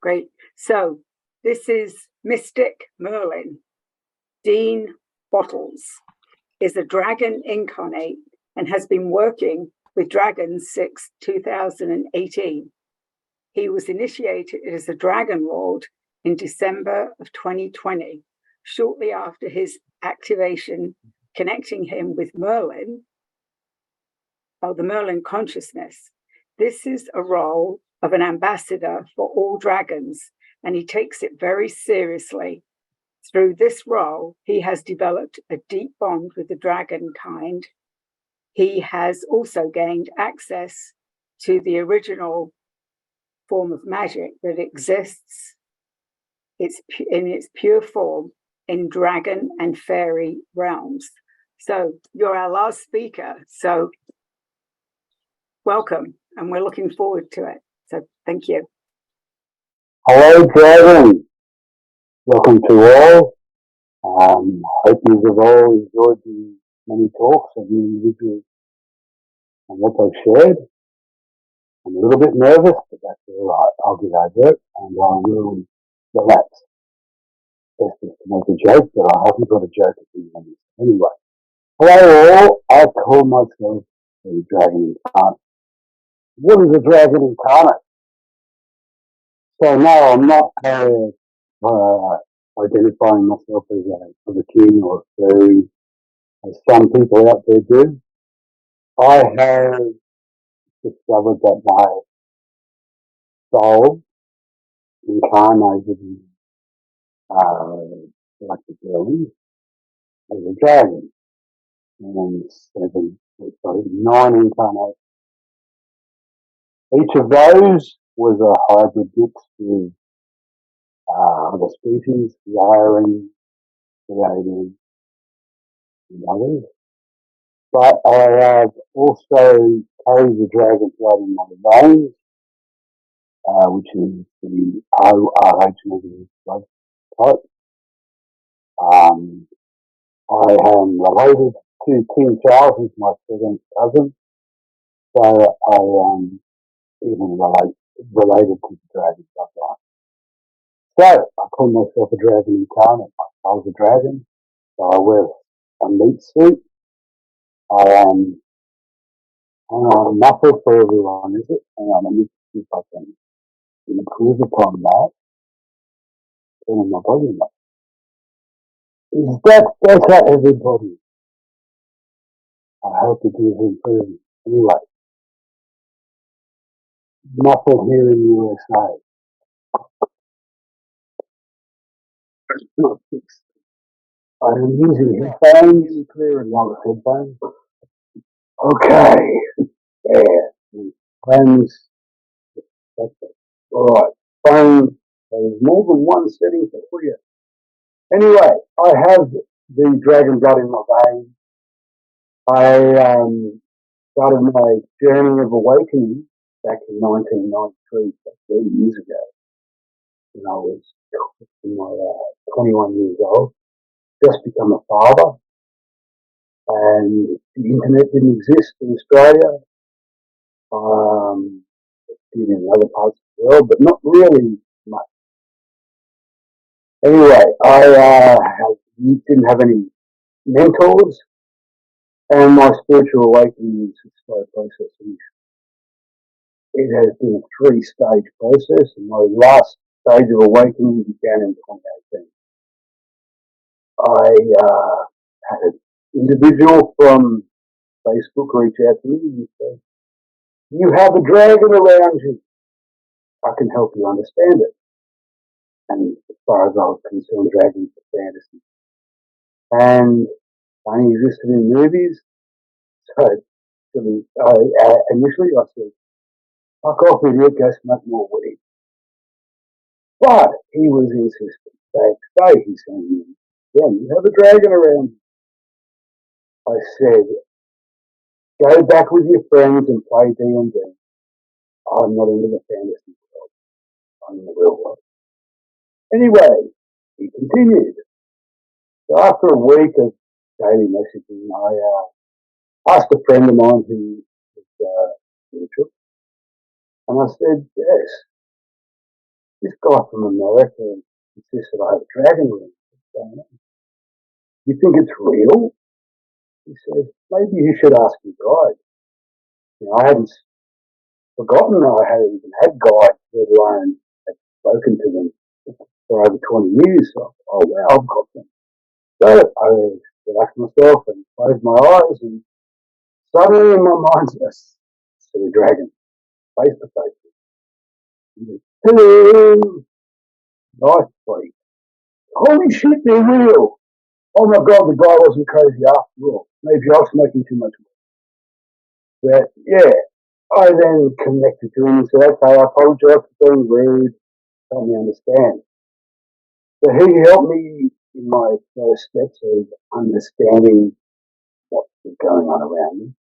Great. So this is Mystik Merlyn. Dean Bottles is a Dragon Incarnate and has been working with dragons since 2018. He was initiated as a Dragon Lord in December of 2020, shortly after his activation, connecting him with Merlin, the Merlin consciousness. This is a role of an ambassador for all dragons, and he takes it very seriously. Through this role, he has developed a deep bond with the dragon kind. He has also gained access to the original form of magic that exists in its pure form in Dragon and Faerie Realms. So you're our last speaker. So welcome, and we're looking forward to it. So thank you. Hello, Dragon. Welcome to all. Hope you have all enjoyed the many talks of the individuals and what they've shared. I'm a little bit nervous, but that's all right. I'll get over it, and I will relax. Best is to make a joke, but I haven't got a joke at the moment. Anyway, hello all. I call myself a Dragon Incarnate. What is a Dragon Incarnate? So no, I'm not identifying myself as a king or a fairy, as some people out there do. I have discovered that my soul incarnated in like the Merlin as a dragon, and nine incarnations. Each of those was a hybrid mix with other species, wiring, creating, and others. But I have also carried the dragon blood in my veins, which is the ORH negative blood type. I am related to King Charles, who's my second cousin, so I am even related to the dragon bloodline. So I call myself a dragon incarnate. I was a dragon, so I wear a meat suit. I am muffled for everyone, is it? Hang on, let me see if I can improve upon that. Turning my volume up. Is that better, everybody? I hope it is improving. Anyway, muffled here in the USA. Not fixed. I am using headphones, clear and wireless headphones. Okay, there. Phones. Alright, phone. There's more than one setting for clear. Anyway, I have the dragon blood in my veins. I started my journey of awakening back in 1993, 30 years ago, when I was in my 21 years old. Just become a father, and the internet didn't exist in Australia. It did in other parts of the world, but not really much. Anyway, I didn't have any mentors, and my spiritual awakening is a slow process. It has been a 3-stage process, and my last stage of awakening began in 2018. I had an individual from Facebook reach out to me and say, "You have a dragon around you. I can help you understand it." And as far as I was concerned, dragons are fantasy. And only existed in movies. So initially I said, "Fuck off, idiot, go smoke more weed." But he was insistent. Day he sent me, "Yeah, you have a dragon around you." I said, "Go back with your friends and play D&D. I'm not into the fantasy world. I'm in the real world." Anyway, he continued. So after a week of daily messaging, I asked a friend of mine who was spiritual, and I said, "Yes, this guy from America insists that I have a dragon ring. What's going on? You think it's real? He says, maybe you should ask your guide. I hadn't forgotten I hadn't even had guides, let alone had spoken to them for over 20 years. So, oh wow, I've got them. So I relaxed myself and closed my eyes, and suddenly in my mind, I see a dragon face to face. Hello, nice buddy. Holy shit, they're real. Oh my god, the guy wasn't crazy after all. Maybe I was smoking too much. But yeah, I then connected to him and said, okay, I apologize for being rude. Help me understand. So he helped me in my first steps of understanding what was going on around me.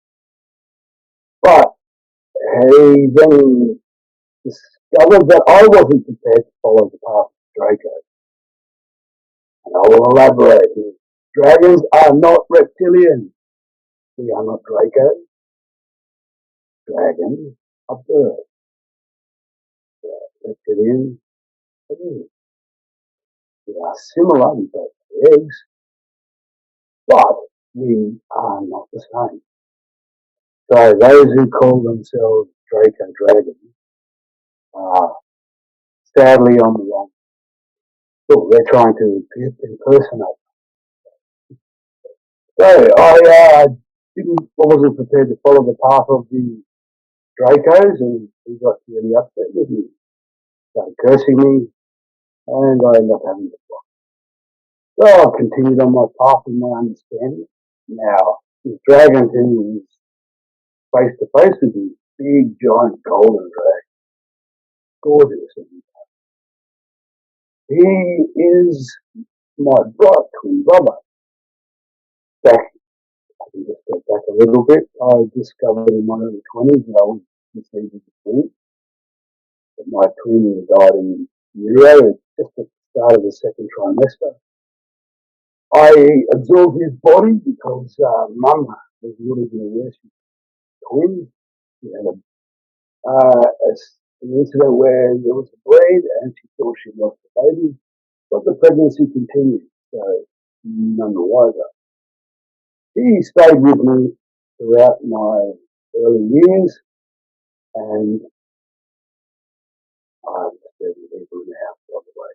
But he then discovered that I wasn't prepared to follow the path of Draco. And I will elaborate here. Dragons are not reptilian. We are not Draco. Dragons are birds. Reptilians are birds. We are similar in both eggs, but we are not the same. So those who call themselves Draco dragons are sadly on the wrong. Look, they're trying to impersonate. So I wasn't prepared to follow the path of the Dracos, and he got really upset with me. Started cursing me, and I ended up having to block. So I continued on my path with my understanding. Now, this dragon who is face to face with me, big, giant, golden dragon, gorgeous. He is my twin brother. Back, I can just go back a little bit. I discovered in my early 20s that I was conceived as a twin. But my twin died in utero just at the start of the second trimester. I absorbed his body because Mum was really going to wear twins. She had an incident where there was a bleed and she thought she lost the baby, but the pregnancy continued, so none the wiser. He stayed with me throughout my early years, and I'm disturbing people in the house, by the way.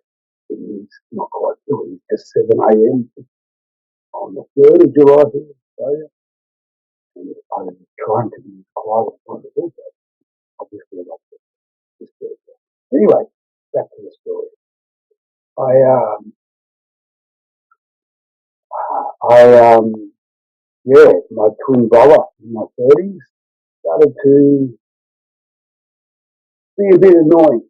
It is not quite early, it's just 7 a.m. on the 3rd of July here in Australia, and I'm trying to be as quiet as possible, but obviously I'm not disturbed. Anyway, back to the story. My twin brother in my 30s started to be a bit annoying.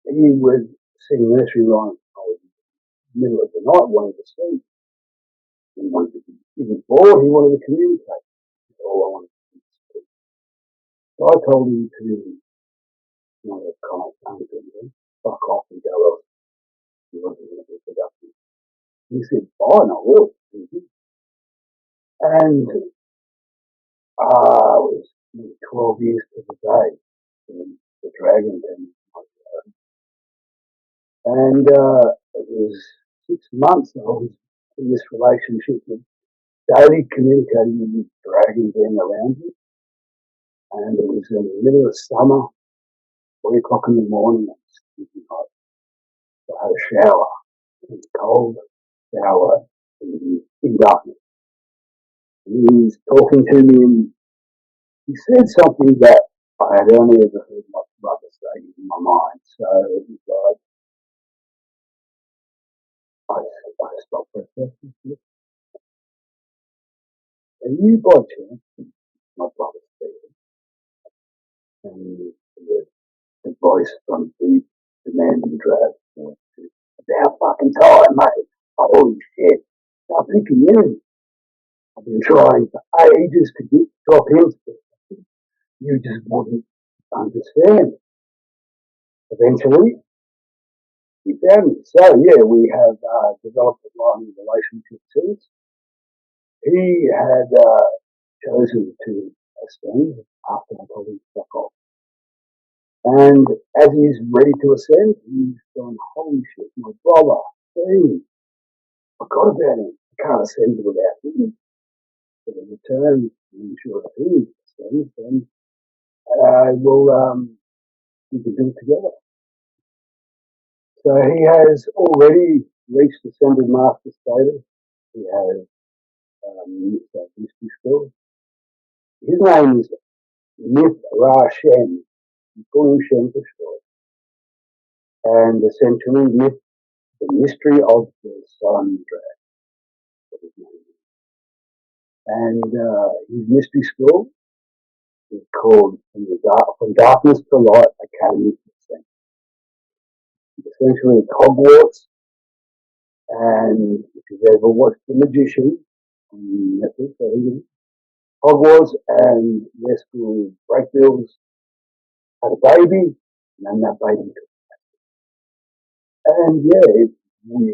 He would sing nursery rhymes in the middle of the night, wanting to sleep. He was bored, he wanted to communicate. That's all I wanted to do. So I told him to, fuck off and go else. He wasn't going to be productive. He said, fine, I will. And it was 12 years to the day when the dragon came. And it was 6 months I was in this relationship of daily communicating with this dragon being around me. And it was in the middle of summer, 3 o'clock in the morning, I was sleeping hot. So I had a shower, a cold shower in darkness. And he was talking to me, and he said something that I had only ever heard my brother say in my mind. So it was like, I stopped for a second. And you, by chance, my brother Stephen, and the voice from the demanding drag. About fucking time, mate. Holy shit. I'm thinking you. I've been trying for ages to drop in. You just wouldn't understand. Eventually, he found me. So, yeah, we have developed a long relationship since. He had chosen to abstain after I told him to fuck off. And as he's ready to ascend, he's going, holy shit, my brother, Dean, I forgot about him. I can't ascend without him. So the return, I'm sure if he ascends, then we can do it together. So he has already reached ascended master status. He has Mystic skill. His name is Myth Ra Shen. We call him Shen for short. And essentially, Myth, the mystery of the sun dragon. And his mystery school is called From Darkness to Light Academy. Essentially, it's Hogwarts. And if you've ever watched The Magician on Netflix, Hogwarts and their school break bills, had a baby, and then that baby took. And yeah, it's really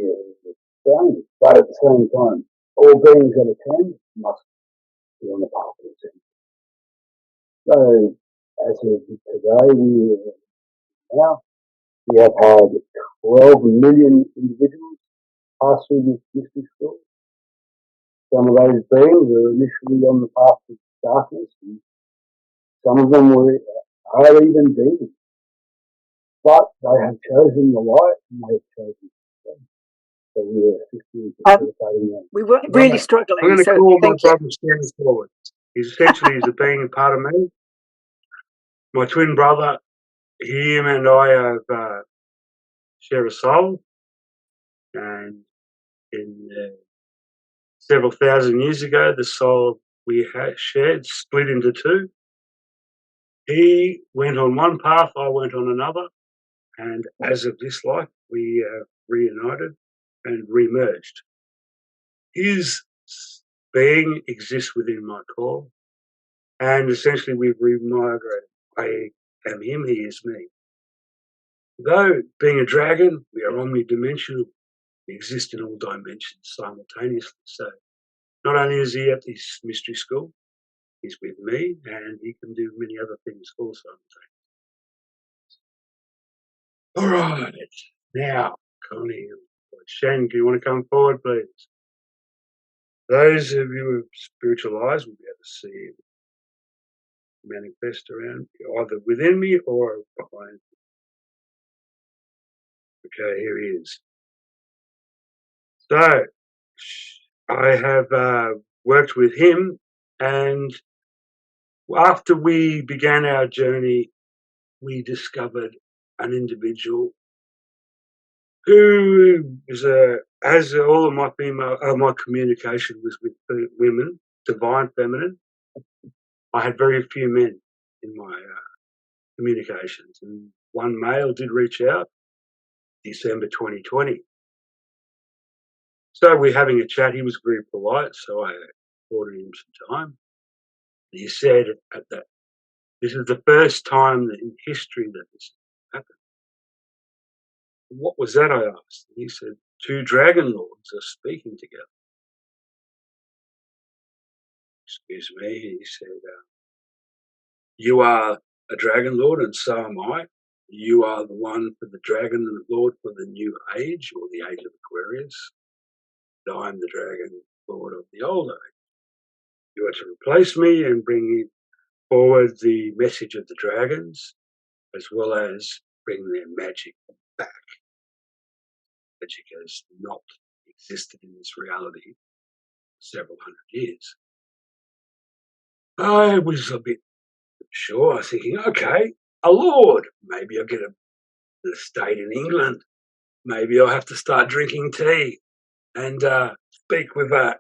strange. But at the same time, all beings that attend must be on the path to ascend. So, as of today, we have had 12 million individuals pass through this mystery school. Some of those beings were initially on the path to darkness, and some of them are even demons. But they have chosen the light, and they have chosen the sun. So we are assisting facilitating that. We were really struggling. I'm going to call my brother Stan forward. He's a being, a part of me. My twin brother, him and I have share a soul, and in several thousand years ago, the soul we had shared split into two. He went on one path, I went on another, and as of this life, we reunited and remerged. His being exists within my core, and essentially we've remigrated. I am him, he is me. Though being a dragon, we are omnidimensional. We exist in all dimensions simultaneously. So not only is he at this mystery school, he's with me, and he can do many other things also. All right, now, Connie, Shen, do you want to come forward, please? Those of you with spiritual eyes will be able to see him manifest around, either within me or behind me. Okay, here he is. So, I have worked with him, and after we began our journey, we discovered an individual who was as all of my my communication was with women, divine feminine. I had very few men in my communications, and one male did reach out, December 2020. So we're having a chat. He was very polite, so I ordered him some time. He said at that, this is the first time that in history that this happened. What was that, I asked? And he said, two dragon lords are speaking together. Excuse me, he said, you are a dragon lord and so am I. You are the one for the dragon lord for the new age, or the age of Aquarius. And I'm the dragon lord of the old age. You are to replace me and bring forward the message of the dragons, as well as bring their magic back. Magic has not existed in this reality for several hundred years. I was a bit sure, thinking, okay, a lord. Maybe I'll get an estate in England. Maybe I'll have to start drinking tea and speak with an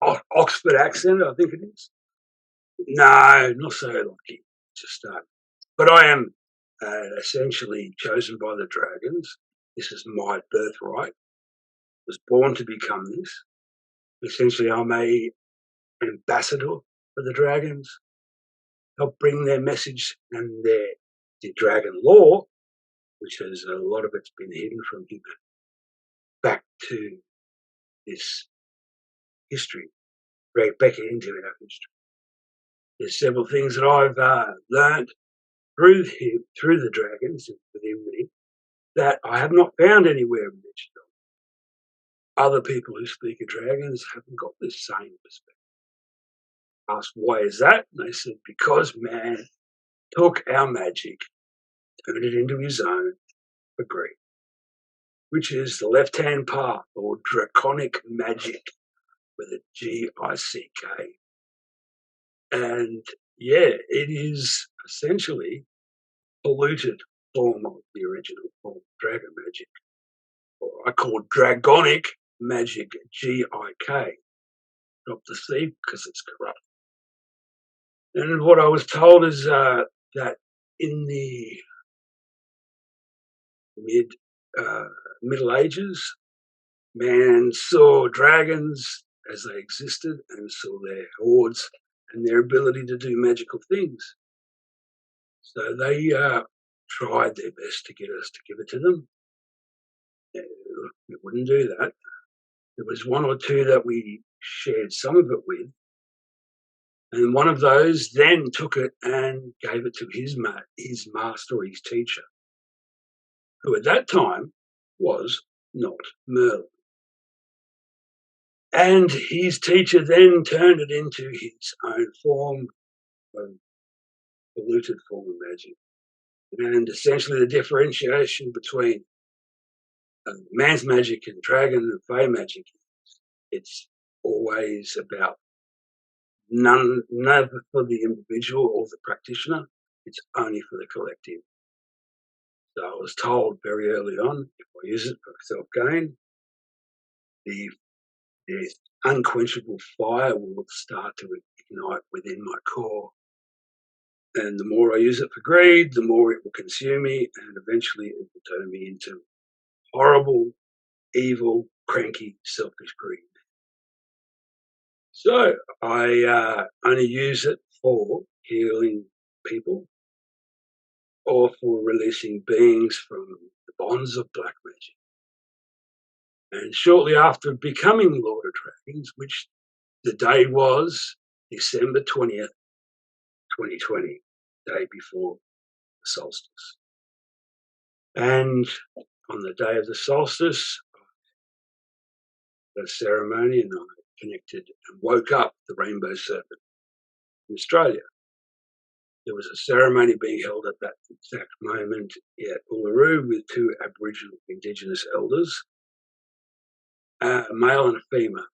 Oxford accent, I think it is. No, not so lucky. Just but I am essentially chosen by the dragons. This is my birthright. I was born to become this. Essentially, I'm an ambassador for the dragons. Help bring their message and the dragon law, which has a lot of it's been hidden from humanity, back to this history, back into our history. There's several things that I've learned through the dragons within me that I have not found anywhere mentioned. Other people who speak of dragons haven't got this same perspective. I asked, why is that? And they said, because man took our magic, turned it into his own for greed, which is the left-hand path, or Dragonic Magik, with a G-I-C-K. And yeah, it is essentially polluted form of the original form of Dragon Magic, or I call Dragonic Magik, G-I-K, not the C because it's corrupt. And what I was told is that in the Middle Ages, man saw dragons as they existed and saw their hordes and their ability to do magical things. So they tried their best to get us to give it to them. We wouldn't do that. There was one or two that we shared some of it with, and one of those then took it and gave it to his master or his teacher, who at that time was not Merlin. And his teacher then turned it into his own form of polluted form of magic. And essentially the differentiation between man's magic and dragon and fae magic, it's always about neither for the individual or the practitioner, it's only for the collective. So I was told very early on, if I use it for self-gain, the unquenchable fire will start to ignite within my core. And the more I use it for greed, the more it will consume me, and eventually it will turn me into horrible, evil, cranky, selfish greed. So I only use it for healing people or for releasing beings from the bonds of black magic. And shortly after becoming Lord of Dragons, which the day was December 20th, 2020, day before the solstice. And on the day of the solstice, I had a ceremony and I connected and woke up the rainbow serpent in Australia. There was a ceremony being held at that exact moment at Uluru with two Aboriginal Indigenous elders, a male and a female.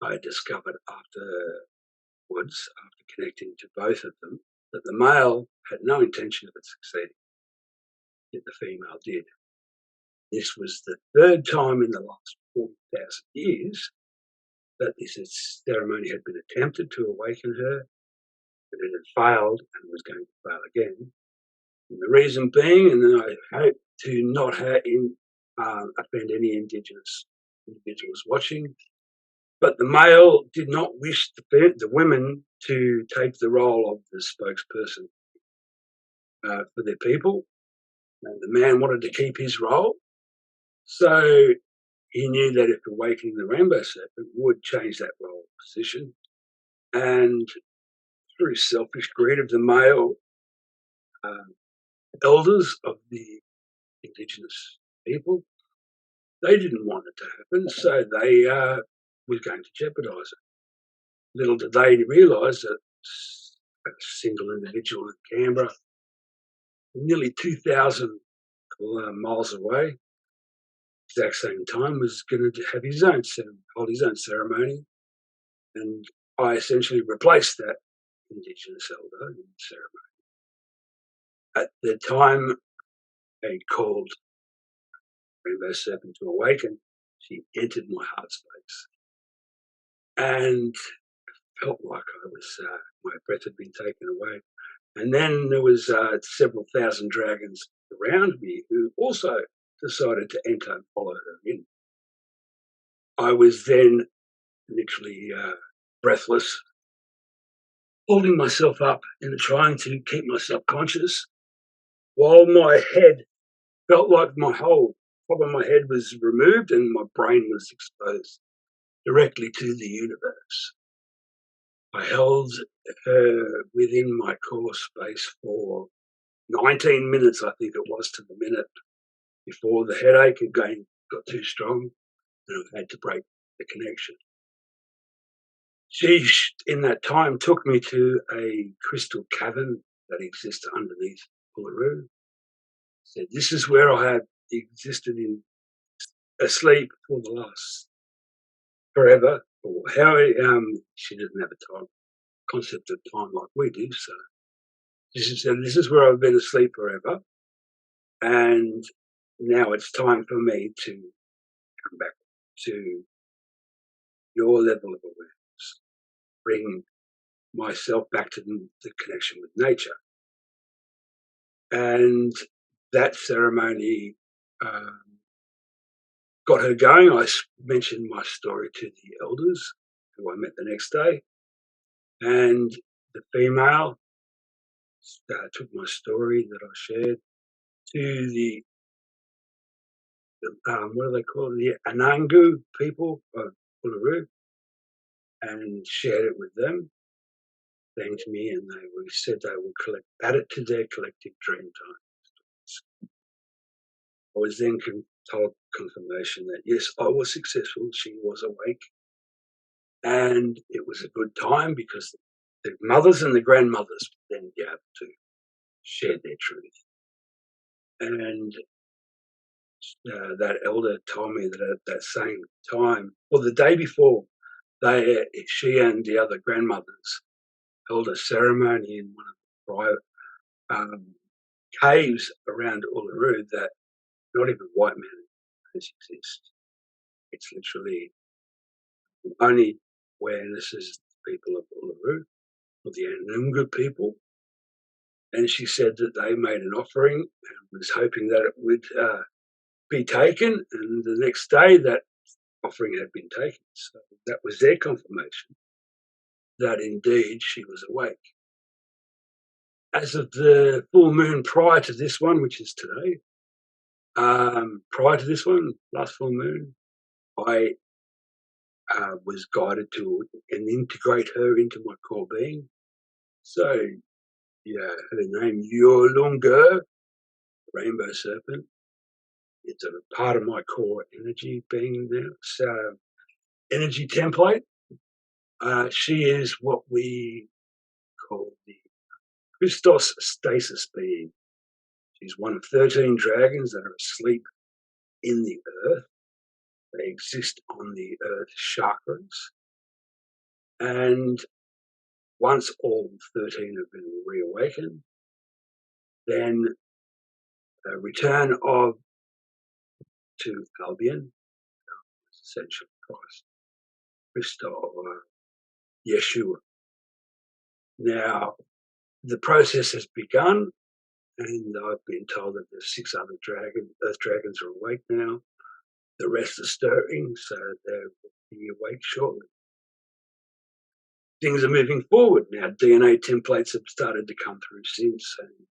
I discovered afterwards, after connecting to both of them, that the male had no intention of succeeding, yet the female did. This was the third time in the last 40,000 years that this ceremony had been attempted to awaken her, but it had failed and was going to fail again. And the reason being, and then I hope to not offend any Indigenous individuals watching, but the male did not wish the women to take the role of the spokesperson for their people. And the man wanted to keep his role. So he knew that if awakening the rainbow serpent would change that role position. And through selfish greed of the male elders of the Indigenous people, they didn't want it to happen, so they were going to jeopardise it. Little did they realise that a single individual in Canberra, nearly 2,000 miles away, exact same time, was going to have hold his own ceremony, and I essentially replaced that Indigenous elder in the ceremony. At the time, they called Rainbow Serpent to awaken. She entered my heart space, and felt like I was my breath had been taken away. And then there was several thousand dragons around me who also decided to enter and follow her in. I was then literally breathless, holding myself up and trying to keep myself conscious, while my head felt like my whole top of my head was removed and my brain was exposed directly to the universe. I held her within my core space for 19 minutes, I think it was, to the minute before the headache again got too strong and I had to break the connection. She, in that time, took me to a crystal cavern that exists underneath Uluru. Said, this is where I have existed in asleep for the last forever. Or how she didn't have a time concept of time like we do. So she said, this is where I've been asleep forever. And now it's time for me to come back to your level of awareness, bring myself back to the connection with nature. And that ceremony got her going. I mentioned my story to the elders who I met the next day, and the female took my story that I shared to the what do they call it? The Anangu people of Uluru, and shared it with them. Thanked me, and they said they would add it to their collective dream time. I was then told confirmation that yes, I was successful. She was awake, and it was a good time because the mothers and the grandmothers would then be able to share their truth. And that elder told me that at that same time, or the day before, she and the other grandmothers held a ceremony in one of the private caves around Uluru that not even white men exist. It's literally only awareness is the people of Uluru, or the Anunga people. And she said that they made an offering and was hoping that it would be taken. And the next day, that offering had been taken. So that was their confirmation that indeed she was awake. As of the full moon prior to this one, which is today, prior to this one, last full moon, I was guided to and integrate her into my core being. So, yeah, her name, Yolunga, rainbow serpent. It's a part of my core energy being now. So, energy template. She is what we call the Christos stasis being. She's one of 13 dragons that are asleep in the earth. They exist on the earth's chakras. And once all 13 have been reawakened, then a return to Albion, essentially Christ, Christo, Yeshua. Now, the process has begun, and I've been told that there's 6 other earth dragons are awake now. The rest are stirring, so they'll be awake shortly. Things are moving forward now. DNA templates have started to come through since, and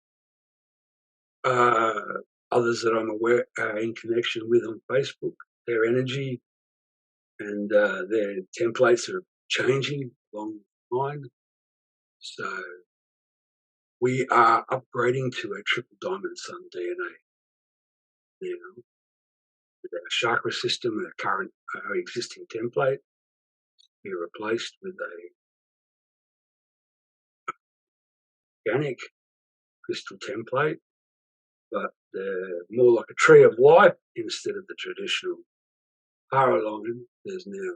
others that I'm aware in connection with on Facebook, their energy and their templates are changing along mine. So we are upgrading to a triple diamond sun DNA now. With our chakra system and our existing template be replaced with a organic crystal template, but they're more like a tree of life instead of the traditional paraline. There's now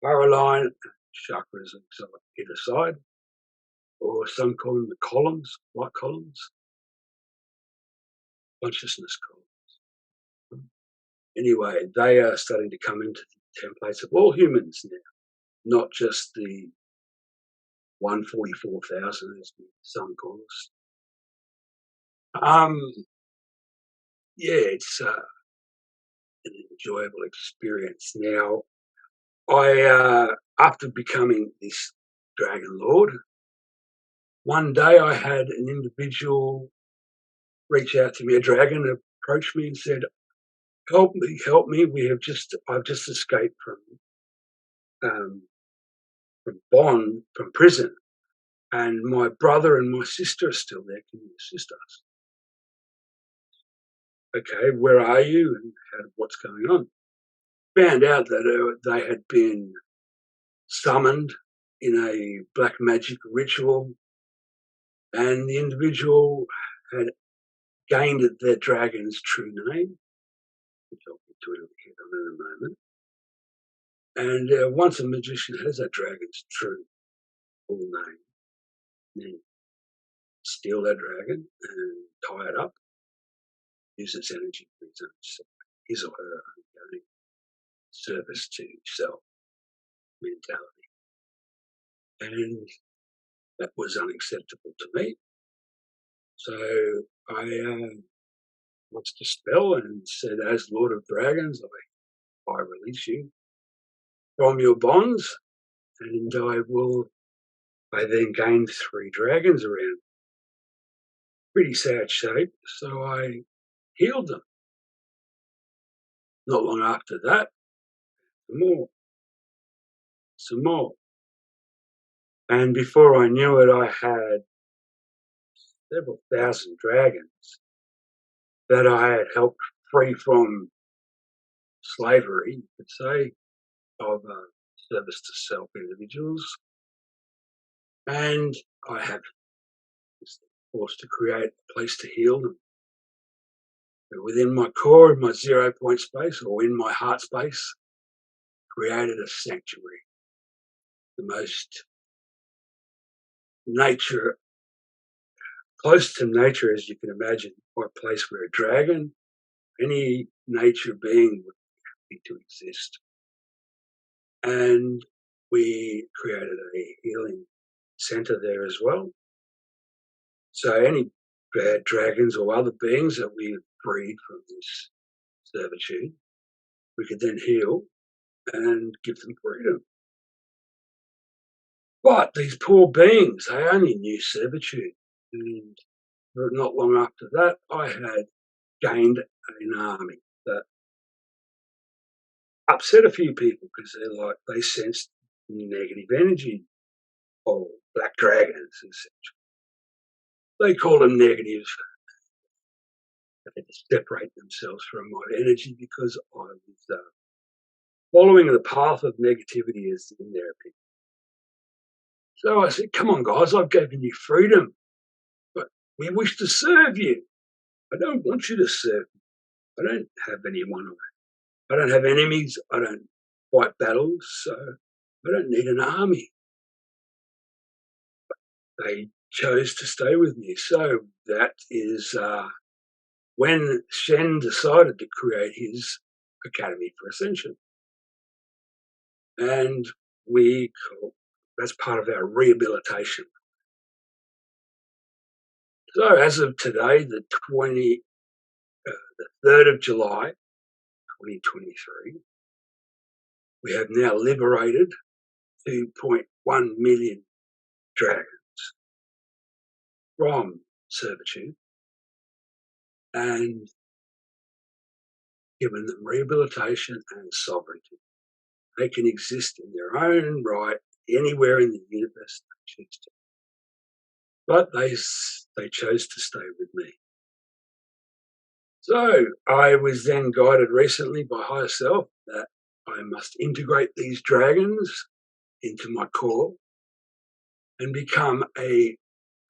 paraline, chakras on either side, or some call them the columns, light columns, consciousness columns. Anyway, they are starting to come into the templates of all humans now, not just the 144,000 as some call us. Yeah, it's an enjoyable experience. Now, I after becoming this Dragon Lord, one day I had an individual reach out to me, a dragon approached me and said, help me, I've just escaped from prison, and my brother and my sister are still there. Can you assist us? okay, where are you and what's going on? Found out that they had been summoned in a black magic ritual, and the individual had gained their dragon's true name, which I'll get to in a moment. And once a magician has that dragon's true full name, then steal that dragon and tie it up, use its energy for his or her ongoing service to self mentality. And that was unacceptable to me. So I watched a spell and said, as Lord of Dragons, I release you from your bonds, and I then gained 3 dragons around. Pretty sad shape, so I healed them. Not long after that, some more. And before I knew it, I had several thousand dragons that I had helped free from slavery, you could say, of service to self individuals. And I have forced to create a place to heal them. Within my core, in my 0 point space, or in my heart space, created a sanctuary. The most nature, close to nature as you can imagine, or a place where a dragon, any nature being would be to exist. And we created a healing center there as well. So any bad dragons or other beings that we freed from this servitude, we could then heal and give them freedom. But these poor beings, they only knew servitude. And not long after that, I had gained an army that upset a few people because they sensed negative energy or black dragons, essentially. They called them negative. They had to separate themselves from my energy because I was following the path of negativity as in their opinion. So I said, come on, guys, I've given you freedom, but we wish to serve you. I don't want you to serve me. I don't have anyone. I don't have enemies. I don't fight battles, so I don't need an army. But they chose to stay with me. So that is when Shen decided to create his Academy for Ascension. And that's part of our rehabilitation. So as of today, the 3rd of July, 2023, we have now liberated 2.1 million dragons from servitude and given them rehabilitation and sovereignty. They can exist in their own right anywhere in the universe they choose to. But they chose to stay with me. So I was then guided recently by higher self that I must integrate these dragons into my core and become a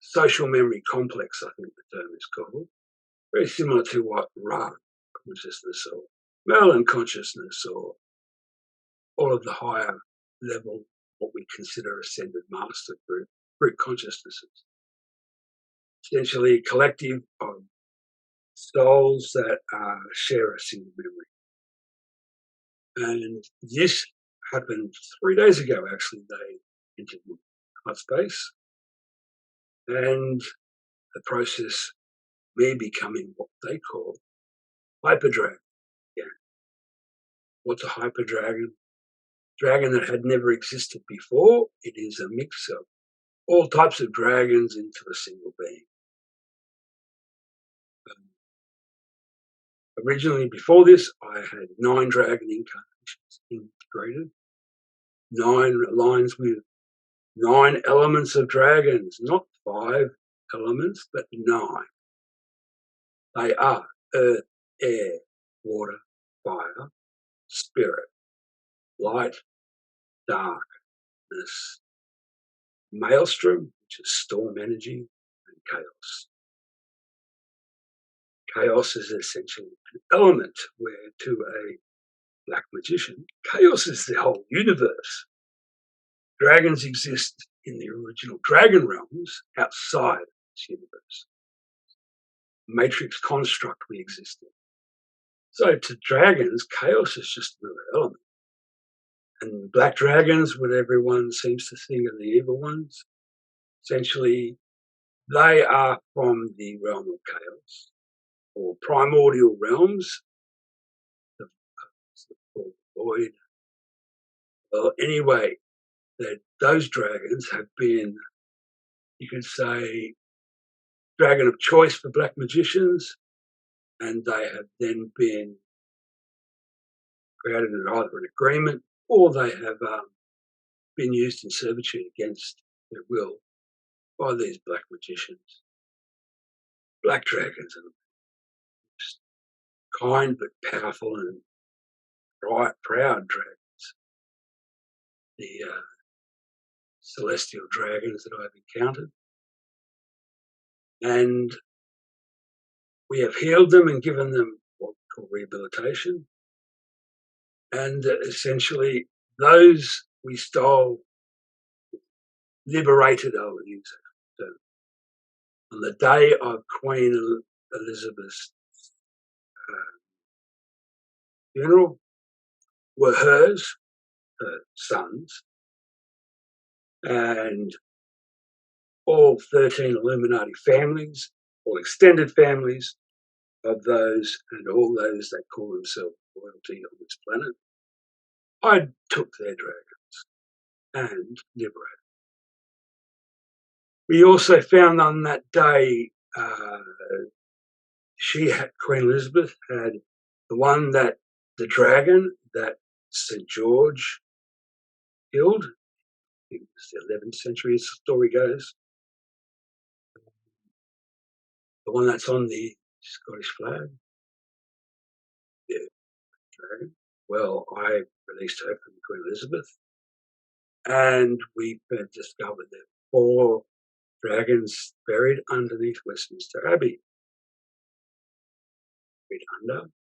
social memory complex, I think the term is called, very similar to what Ra consciousness or Merlin consciousness or all of the higher level, what we consider ascended master group consciousnesses. Essentially a collective of souls that share a single memory. And this happened 3 days ago, actually. They entered my heart space. And the process, me becoming what they call hyperdragon. Yeah. What's a hyperdragon? Dragon that had never existed before. It is a mix of all types of dragons into a single being. Originally, before this, I had 9 dragon incarnations integrated, 9 lines with 9 elements of dragons, not 5 elements, but 9. They are earth, air, water, fire, spirit, light, darkness, maelstrom, which is storm energy, and chaos. Chaos is essentially an element where to a black magician, chaos is the whole universe. Dragons exist in the original dragon realms outside this universe. Matrix construct we exist in. So to dragons, chaos is just another element. And black dragons, what everyone seems to think are the evil ones, essentially they are from the realm of chaos or primordial realms, the void. Well, anyway, those dragons have been, you could say, dragon of choice for black magicians, and they have then been created in either an agreement or they have been used in servitude against their will by these black magicians. Black dragons are just kind but powerful and proud dragons. The celestial dragons that I've encountered. And we have healed them and given them what we call rehabilitation. And essentially, those we stole, liberated, I will use it. So, on the day of Queen Elizabeth's funeral, were her sons, and all 13 Illuminati families, all extended families of those, and all those that call themselves royalty on this planet. I took their dragons and liberated. We also found on that day, Queen Elizabeth had the dragon that St. George killed. I think it was the 11th century, as the story goes. The one that's on the Scottish flag. Yeah, dragon. Well, I released her from Queen Elizabeth, and we discovered that 4 dragons buried underneath Westminster Abbey.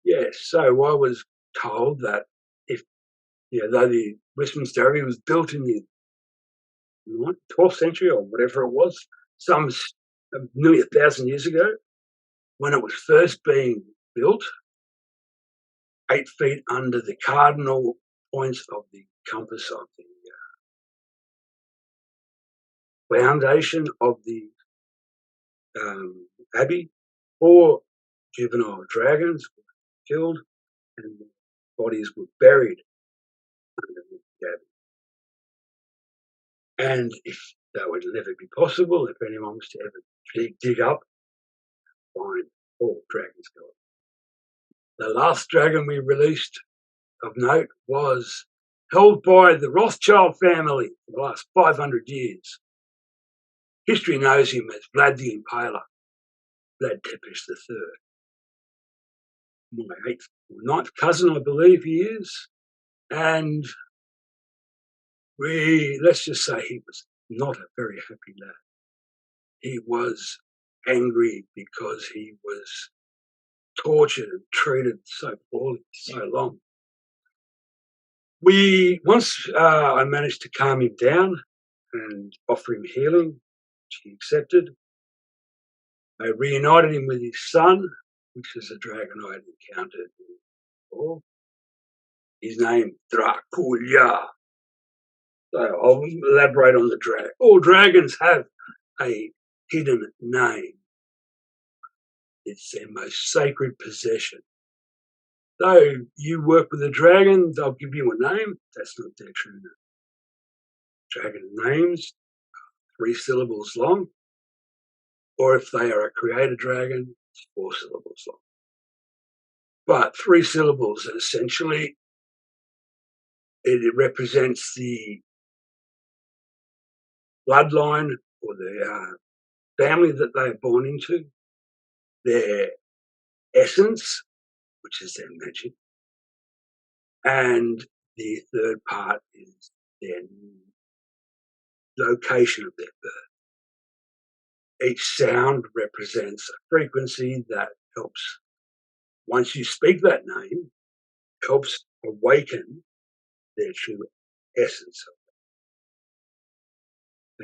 Yes, so I was told that though the Westminster Abbey was built in the 12th century or whatever it was, some nearly 1,000 years ago, when it was first being built, 8 feet under the cardinal points of the compass of the foundation of the abbey, 4 juvenile dragons were killed and the bodies were buried underneath the abbey. And if that would never be possible, if anyone was to ever dig up, find 4 dragons gone. The last dragon we released of note was held by the Rothschild family for the last 500 years. History knows him as Vlad the Impaler, Vlad Tepes III. My 8th or 9th cousin, I believe he is. And let's just say he was not a very happy lad. He was angry because he was tortured and treated so poorly for so long. Once I managed to calm him down and offer him healing, which he accepted. I reunited him with his son, which is a dragon I had encountered before. His name, Dracula. So I'll elaborate on the dragon. All dragons have a hidden name. It's their most sacred possession. So you work with a dragon, they'll give you a name. That's not their true name. Dragon names are 3 syllables long, or if they are a creator dragon, it's 4 syllables long. But 3 syllables, and essentially it represents the bloodline or the family that they are born into, their essence, which is their magic. And the third part is their location of their birth. Each sound represents a frequency that helps, once you speak that name, helps awaken their true essence of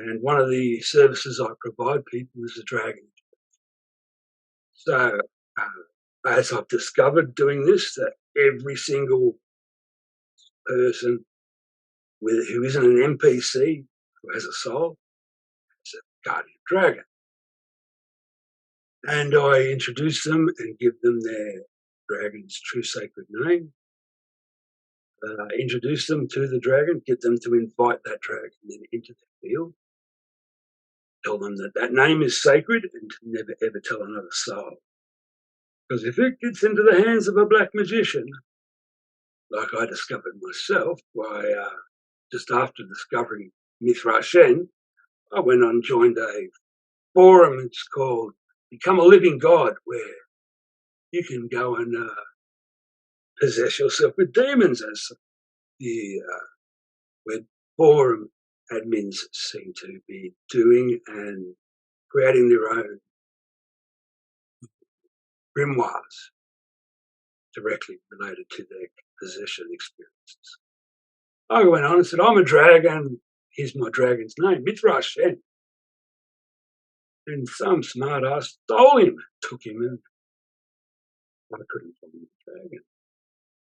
it. And one of the services I provide people is the Dragon. So as I've discovered doing this, that every single person who isn't an NPC, who has a soul, is a guardian dragon. And I introduce them and give them their dragon's true sacred name, introduce them to the dragon, get them to invite that dragon then into their field, tell them that that name is sacred and to never ever tell another soul. Because if it gets into the hands of a black magician, like I discovered myself, just after discovering Mithra-Shen, I went and joined a forum. It's called Become a Living God, where you can go and possess yourself with demons, as the where forum admins seem to be doing and creating their own grimoires directly related to their possession experiences. I went on and said, I'm a dragon. Here's my dragon's name, Mithra-Shen. And some smart ass stole him, took him, and I couldn't find the dragon.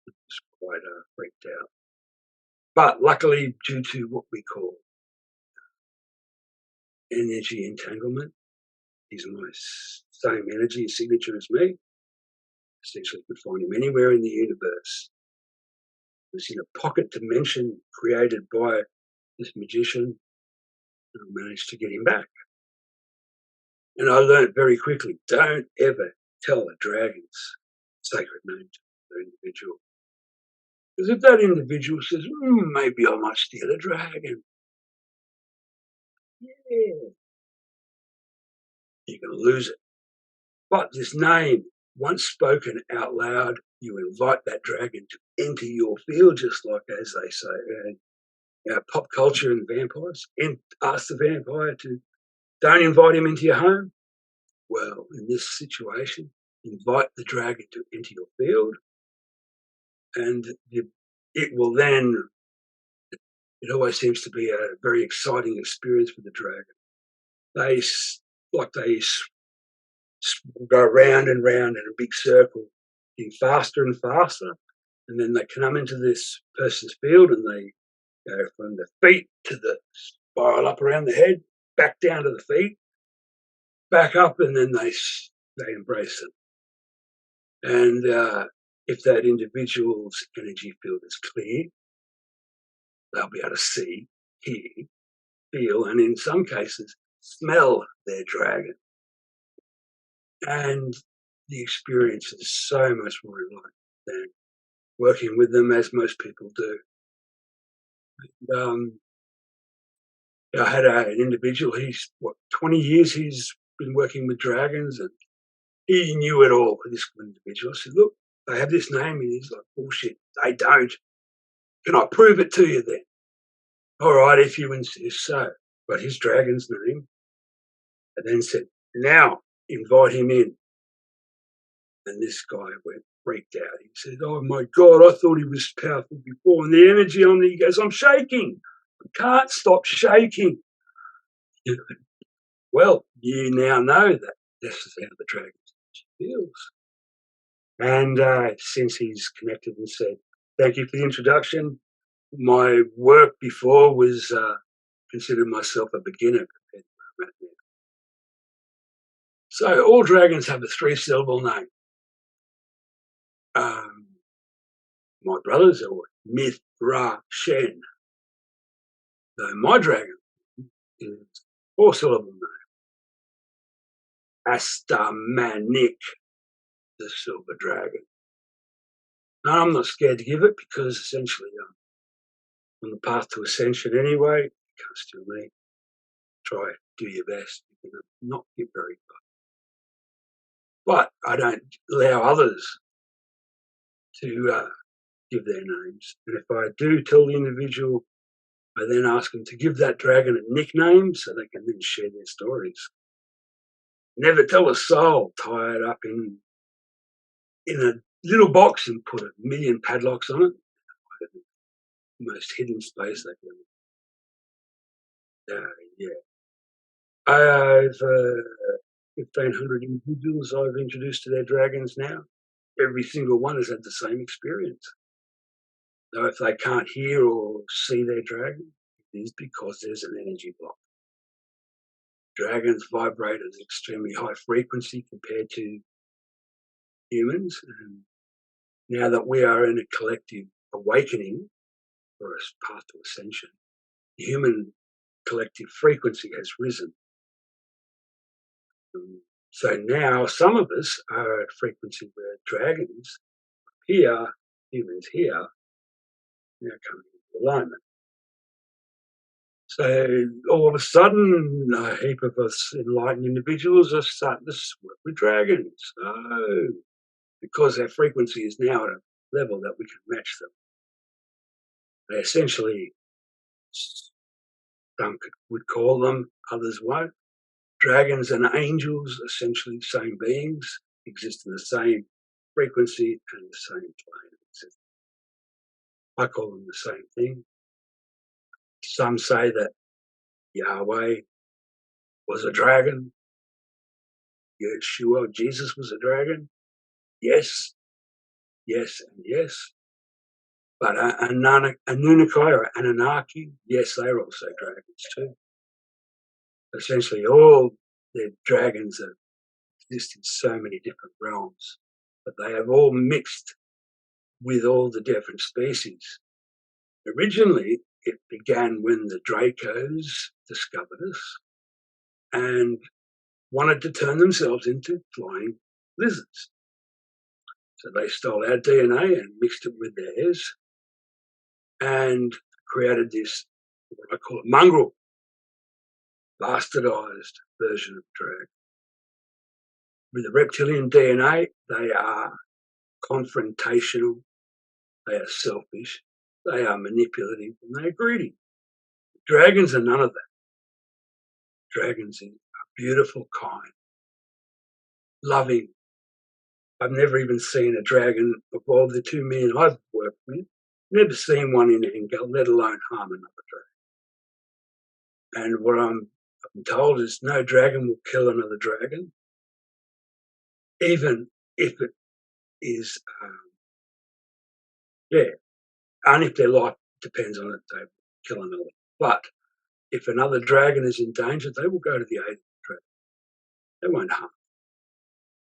I was quite freaked out. But luckily, due to what we call energy entanglement, he's my same energy signature as me. Essentially, could find him anywhere in the universe. He was in a pocket dimension created by this magician, and I managed to get him back. And I learned very quickly, don't ever tell a dragon's sacred name to an individual. Because if that individual says, maybe I might steal a dragon, yeah, you're going to lose it. But this name, once spoken out loud, you invite that dragon to enter your field, just like as they say, pop culture and vampires. Ask the vampire to don't invite him into your home. Well, in this situation, invite the dragon to enter your field, and it will then, it always seems to be a very exciting experience for the dragon. They go round and round in a big circle, getting faster and faster, and then they come into this person's field and they go from the feet to the spiral up around the head, back down to the feet, back up, and then they embrace them. And if that individual's energy field is clear, they'll be able to see, hear, feel, and in some cases, smell their dragon. And the experience is so much more enlightening than working with them, as most people do. I had an individual, 20 years he's been working with dragons, and he knew it all, this individual. I said, look, they have this name, and he's like, bullshit, they don't. Can I prove it to you then? All right, if you insist so. Got his dragon's name, and then said, now invite him in. And this guy went freaked out. He said, oh my God, I thought he was powerful before. And the energy on me, he goes, I'm shaking. I can't stop shaking. Well, you now know that this is how the dragon feels. And since he's connected and said, thank you for the introduction. My work before was considered myself a beginner compared to where I'm at now. So all dragons have a 3-syllable name. My brothers are Mithra-Shen. So my dragon is 4-syllable name. Magick, the silver dragon. And I'm not scared to give it because essentially I'm on the path to ascension anyway. You can't steal me. Try, do your best. You can not get very far. But I don't allow others to give their names. And if I do tell the individual, I then ask them to give that dragon a nickname so they can then share their stories. Never tell a soul, tie it up in a little box and put 1,000,000 padlocks on it. The most hidden space they can. Yeah. I have 1,500 individuals I've introduced to their dragons now. Every single one has had the same experience. Though if they can't hear or see their dragon, it is because there's an energy block. Dragons vibrate at an extremely high frequency compared to humans. And now that we are in a collective awakening or a path to ascension, the human collective frequency has risen. So now some of us are at a frequency where dragons here, humans here, now coming into alignment. So all of a sudden, a heap of us enlightened individuals are starting to work with dragons. Oh, because our frequency is now at a level that we can match them. They essentially, some would call them, others won't. Dragons and angels, essentially same beings, exist in the same frequency and the same plane of existence. I call them the same thing. Some say that Yahweh was a dragon. Yeshua, Jesus was a dragon. Yes, yes, and yes. But Anunnaki or Anunnaki, yes, they're also dragons too. Essentially, all their dragons exist in so many different realms, but they have all mixed with all the different species. Originally, it began when the Dracos discovered us and wanted to turn themselves into flying lizards. So they stole our DNA and mixed it with theirs and created this, what I call a mongrel, bastardized version of dragon. With the reptilian DNA, they are confrontational, they are selfish, they are manipulative, and they are greedy. Dragons are none of that. Dragons are beautiful, kind, loving. I've never even seen a dragon of all the 2 men I've worked with, never seen one in anger, let alone harm another dragon. And what I'm told is no dragon will kill another dragon, even if it is, only if their life depends on it, they will kill another. But if another dragon is in danger, they will go to the aid of the dragon. They won't harm.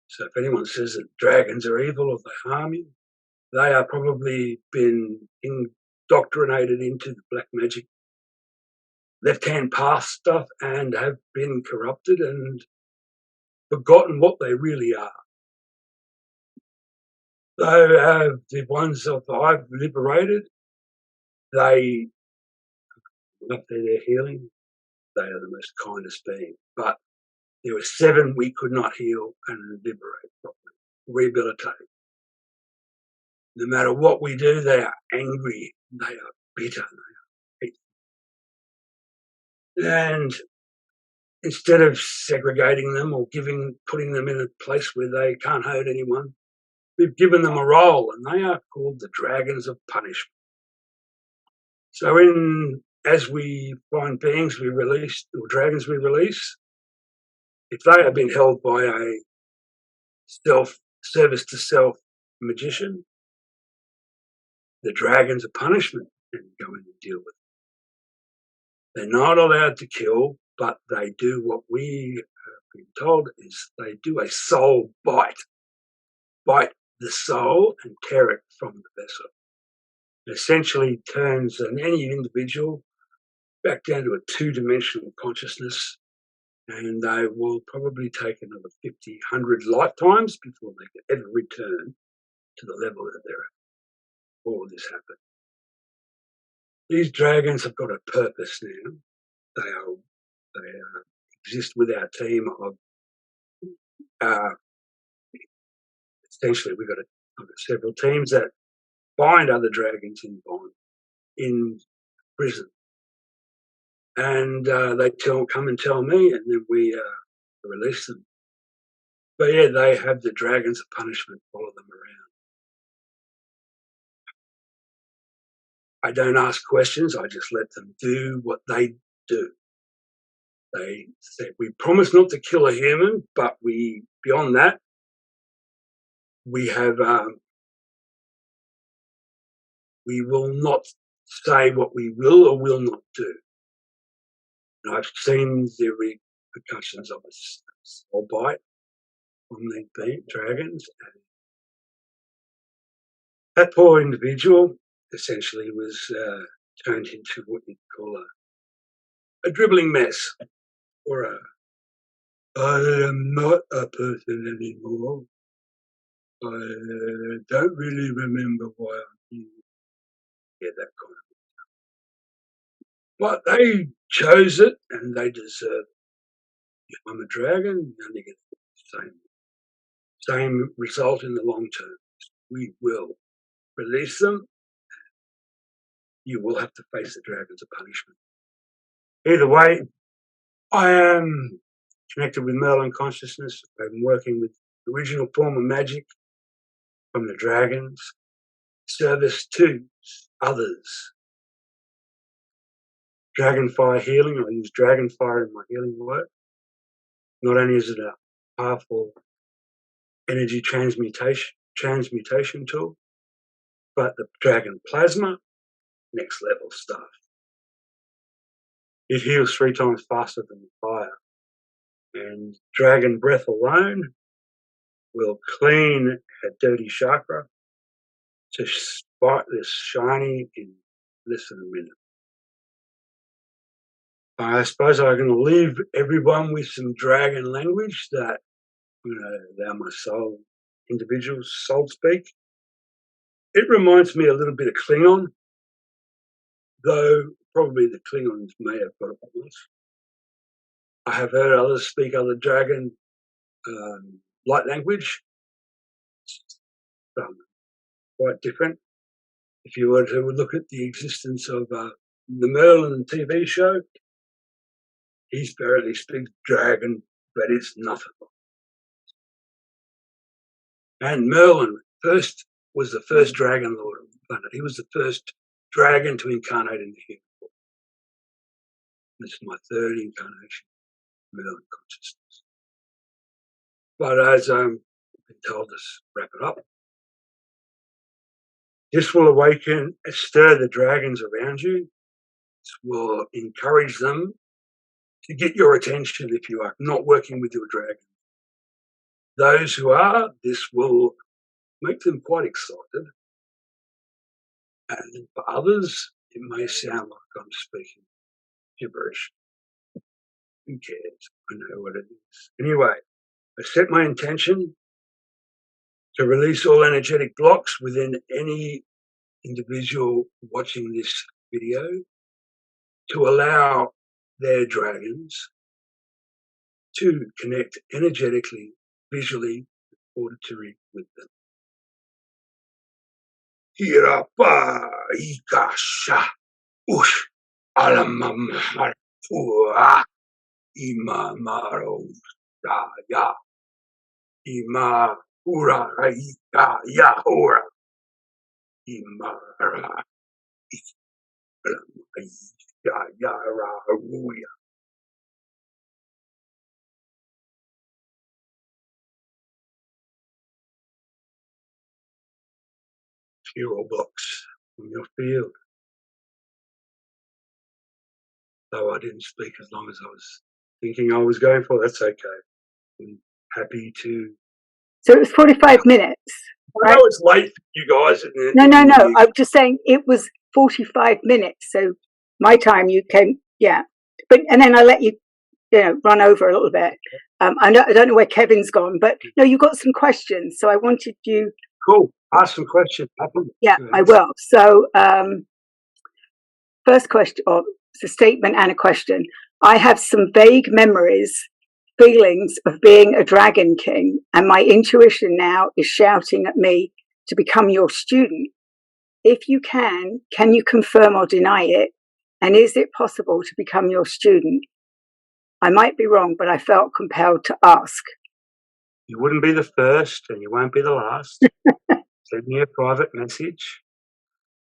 So if anyone says that dragons are evil or they harm you, they are probably been indoctrinated into the black magic, left-hand path stuff and have been corrupted and forgotten what they really are. So the ones that I've liberated, they, after their healing, they are the most kindest beings. But there were 7 we could not heal and liberate properly, rehabilitate. No matter what we do, they are angry, they are bitter, they are hateful. And instead of segregating them or putting them in a place where they can't hurt anyone, we've given them a role, and they are called the dragons of punishment. So as we find beings we release, or dragons we release, if they have been held by a service to self magician, the dragons of punishment can go in and deal with it. They're not allowed to kill, but they do what we have been told is they do a soul bite the soul and tear it from the vessel. It essentially turns any individual back down to a 2-dimensional consciousness, and they will probably take another 50, 100 lifetimes before they can ever return to the level that they're at. All of this happened. These dragons have got a purpose now. They exist with our team of essentially we've got a I've got several teams that bind other dragons in prison, and they come and tell me, and then we release them. But yeah, they have the dragons of punishment follow them around. I don't ask questions. I just let them do what they do. They said, we promise not to kill a human, but beyond that, we have, we will not say what we will or will not do. And I've seen the repercussions of a small bite from these dragons. And that poor individual essentially was turned into what you'd call a dribbling mess, or I am not a person anymore. I don't really remember why I'm here. Yeah, that kind of thing. But they chose it and they deserve it. If I'm a dragon, you only get the same result in the long term. We will release them. You will have to face the dragons of punishment. Either way, I am connected with Merlin consciousness. I've been working with the original form of magic from the dragons, service to others. Dragon Fire healing, I use Dragon Fire in my healing work. Not only is it a powerful energy transmutation tool, but the Dragon Plasma, next level stuff. It heals 3 times faster than the fire. And Dragon Breath alone will clean a dirty chakra to spot this shiny in less than a minute. I suppose I'm going to leave everyone with some dragon language that I'm going to allow my soul, individual soul speak. It reminds me a little bit of Klingon, though probably the Klingons may have got it once. I have heard others speak other dragon light language. Quite different. If you were to look at the existence of the Merlin TV show, he barely speaks dragon, but it's nothing. And Merlin was the first dragon lord of the planet. He was the first dragon to incarnate in the human form. This is my 3rd incarnation, Merlin consciousness. But as I've been told to wrap it up, this will awaken and stir the dragons around you. This will encourage them to get your attention if you are not working with your dragon. Those who are, this will make them quite excited. And for others, it may sound like I'm speaking gibberish. Who cares? I know what it is. Anyway, I set my intention to release all energetic blocks within any individual watching this video to allow their dragons to connect energetically, visually, auditory with them. Hirapa ikasha ush alamamara imamaro ya ima ura ika yahora imara yara ruya. Hero blocks from your field. Though I didn't speak as long as I was thinking I was going for, that's okay. I'm happy to. So it was 45 minutes. Right? I know it's late for you guys. No. I'm just saying it was 45 minutes. So my time you came, yeah. And then I let you, run over a little bit. I don't know where Kevin's gone, but no, you got some questions. So I wanted you. Cool. Ask some questions. Yeah, I will. So first question, or it's a statement and a question. I have some vague memories, feelings of being a dragon king, and my intuition now is shouting at me to become your student? If you can you confirm or deny it? And is it possible to become your student? I might be wrong, but I felt compelled to ask. You wouldn't be the first and you won't be the last. Send me a private message.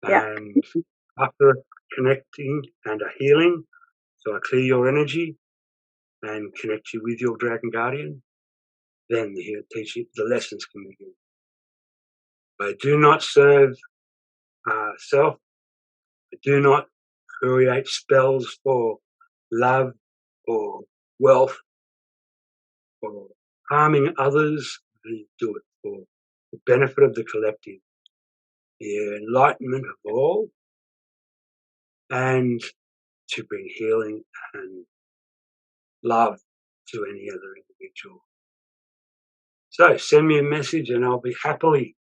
And after connecting and a healing, so I clear your energy and connect you with your Dragon Guardian, then the lessons can begin. I do not serve self. I do not create spells for love or wealth or harming others. I do it for the benefit of the collective, the enlightenment of all, and to bring healing and love to any other individual. So send me a message and I'll be happily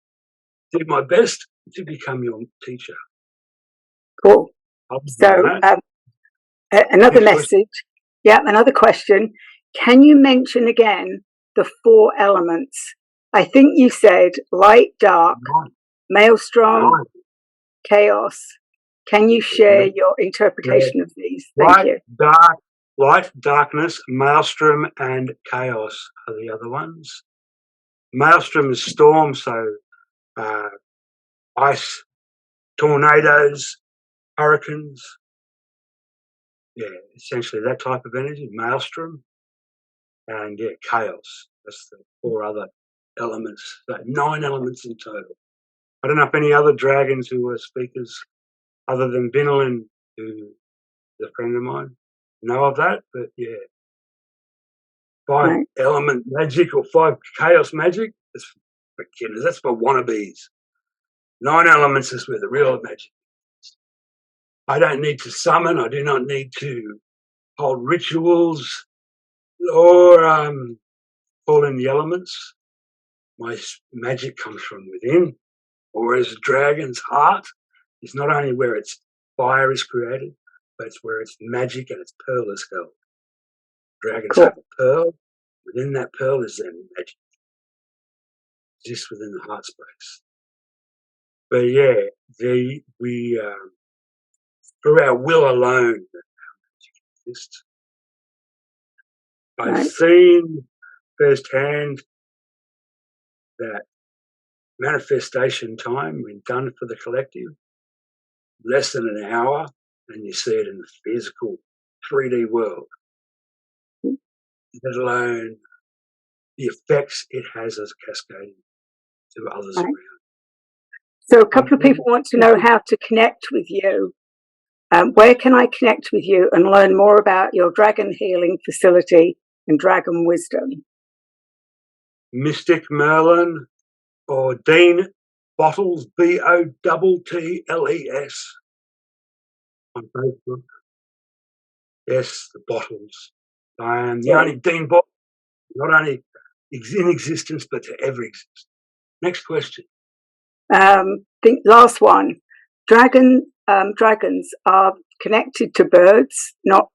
do my best to become your teacher. Cool. So another message. Yeah, another question. Can you mention again the 4 elements? I think you said light, dark, maelstrom, chaos. Can you share your interpretation of these? Thank you. Light, darkness, maelstrom, and chaos are the other ones. Maelstrom is storm, so ice, tornadoes, hurricanes. Yeah, essentially that type of energy, maelstrom. And yeah, chaos. That's the 4 other elements, so 9 elements in total. I don't know if any other dragons who are speakers other than Vinolin, who is a friend of mine, know of that, but yeah. 5 element magic or 5 chaos magic, that's for beginners, that's for wannabes. 9 elements is where the real magic is. I don't need to summon, I do not need to hold rituals or call in the elements. My magic comes from within, or as a dragon's heart is not only where its fire is created, but it's where its magic and its pearl is held. Dragons have a pearl. Within that pearl is their magic. Just within the heart space. But yeah, we through our will alone that our magic exists. I've seen firsthand that manifestation time, when done for the collective, less than an hour, and you see it in the physical 3D world. Let alone the effects it has as cascading to others around. So a couple of people want to know how to connect with you. Where can I connect with you and learn more about your dragon healing facility and dragon wisdom? Mystik Merlyn or Dean Bottles, Bottles, on Facebook. Yes, the Bottles. I am the only Dean Bottle, not only in existence, but to ever exist. Next question. The last one. Dragons are connected to birds, not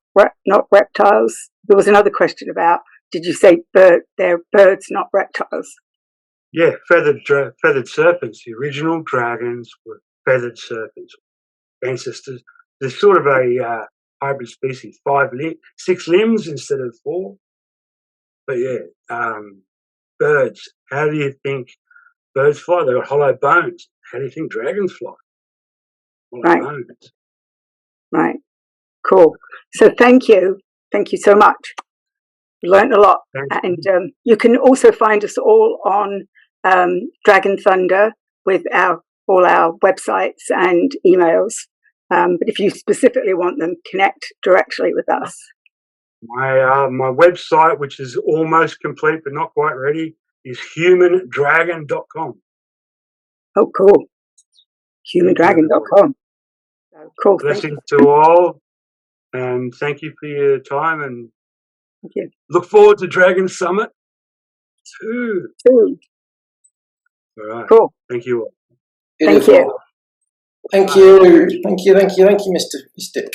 reptiles. There was another question about, did you say they're birds, not reptiles? Yeah, feathered serpents. The original dragons were feathered serpents, ancestors. There's sort of a hybrid species, 6 limbs instead of 4. But yeah, birds. How do you think birds fly? They've got hollow bones. How do you think dragons fly? Hollow bones. Right. Cool. So thank you. Thank you so much. We learned a lot. And you can also find us all on Dragon Thunder with all our websites and emails. But if you specifically want them, connect directly with us. My website, which is almost complete but not quite ready, is humandragon.com. Oh, cool. Humandragon.com. Cool. Blessings to all, and thank you for your time, and thank you. Look forward to Dragon Summit 2. All right. Cool. Thank you all. Thank you. Thank you, Mr. Mystik.